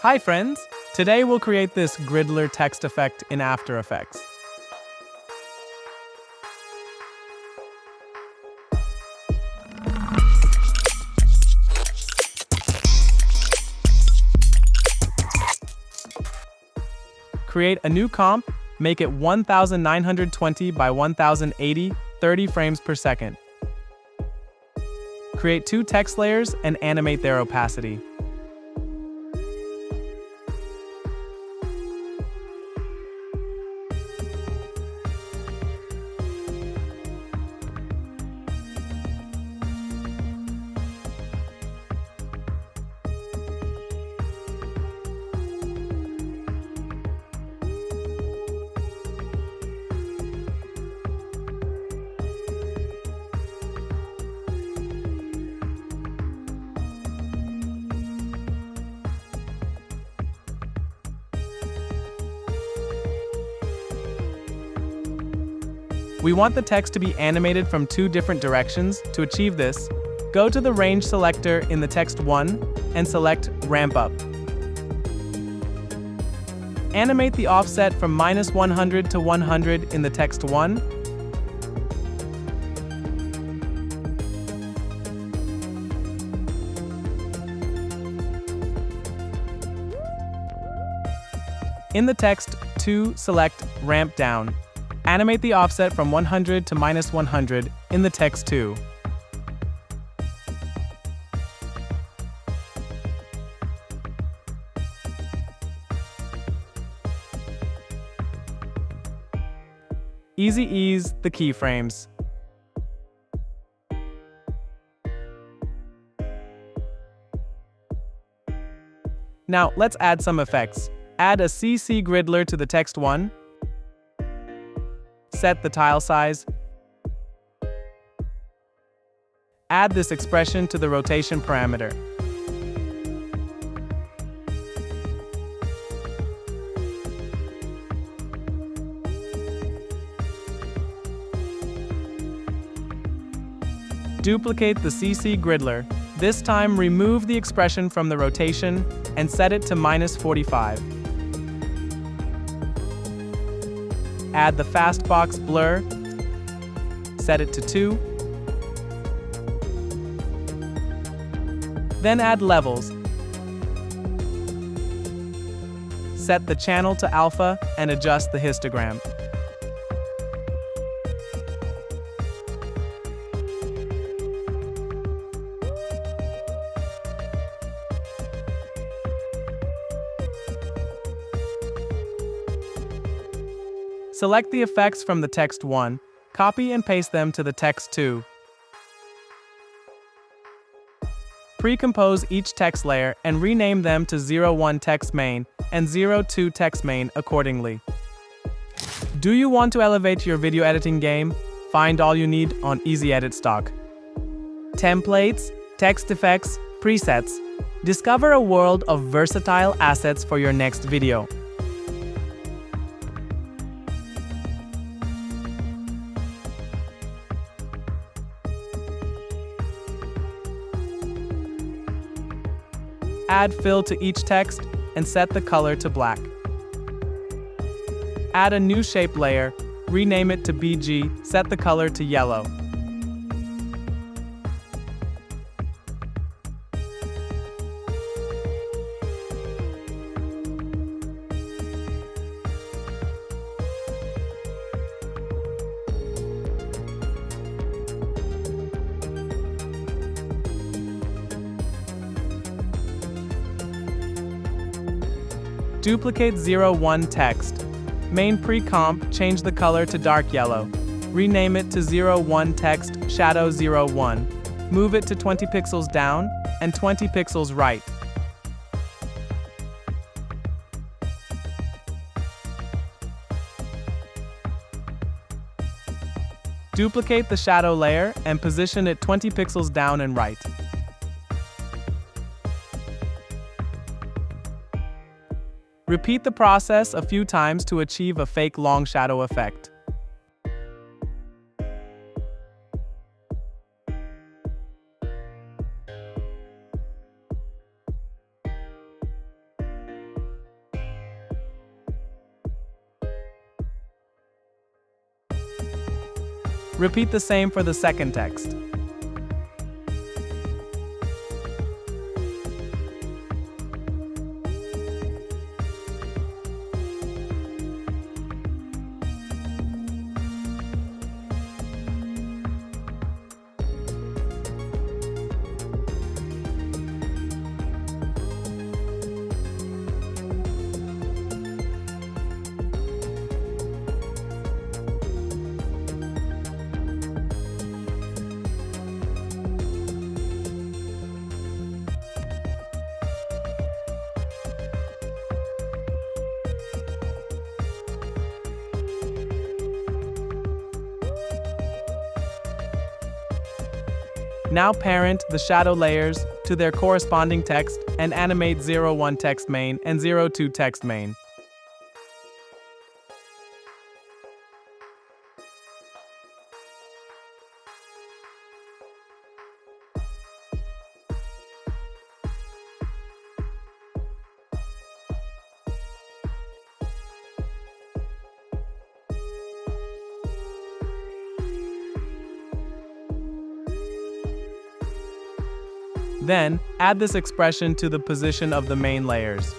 Hi friends! Today we'll create this Griddler text effect in After Effects. Create a new comp, make it 1920 by 1080, 30 frames per second. Create two text layers and animate their opacity. We want the text to be animated from two different directions. To achieve this, go to the range selector in the text 1 and select Ramp Up. Animate the offset from -100 to 100 in the text 1. In the text 2, select Ramp Down. Animate the offset from 100 to -100 in the text 2. Easy ease the keyframes. Now let's add some effects. Add a CC Griddler to the text 1. Set the tile size. Add this expression to the rotation parameter. Duplicate the CC Griddler. This time remove the expression from the rotation and set it to -45. Add the fastbox blur, set it to 2. Then add levels. Set the channel to alpha and adjust the histogram. Select the effects from the text 1, copy and paste them to the text 2. Pre-compose each text layer and rename them to 01 text main and 02 text main accordingly. Do you want to elevate your video editing game? Find all you need on Easy Edit Stock. Templates, text effects, presets. Discover a world of versatile assets for your next video. Add fill to each text and set the color to black. Add a new shape layer, rename it to BG, set the color to yellow. Duplicate 01 text. Main pre-comp, change the color to dark yellow. Rename it to 01 text shadow 01. Move it to 20 pixels down and 20 pixels right. Duplicate the shadow layer and position it 20 pixels down and right. Repeat the process a few times to achieve a fake long shadow effect. Repeat the same for the second text. Now parent the shadow layers to their corresponding text and animate 01 text main and 02 text main. Then, add this expression to the position of the main layers.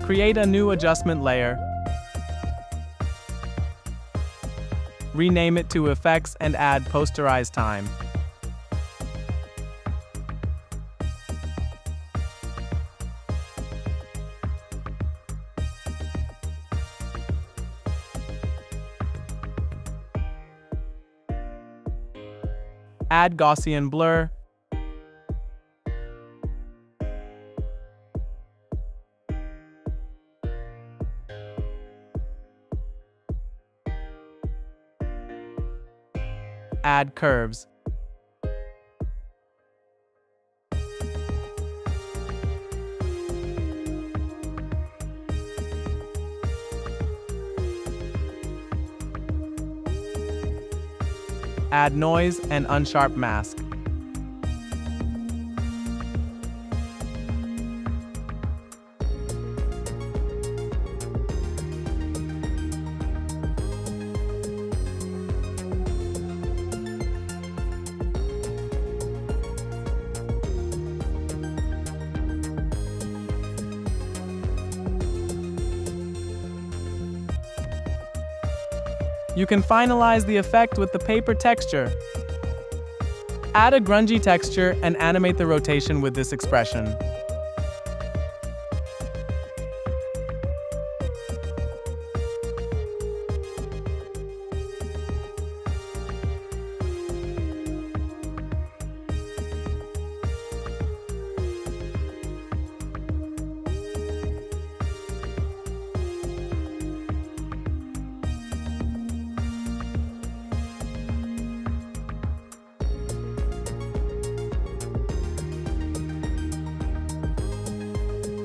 Create a new adjustment layer. Rename it to Effects and add Posterize Time. Add Gaussian blur. Add curves. Add noise and unsharp mask. You can finalize the effect with the paper texture. Add a grungy texture and animate the rotation with this expression.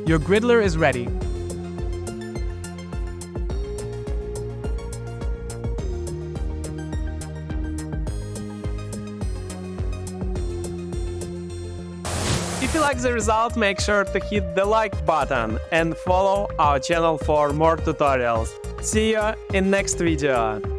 Your Griddler is ready. If you like the result, make sure to hit the like button and follow our channel for more tutorials. See you in next video.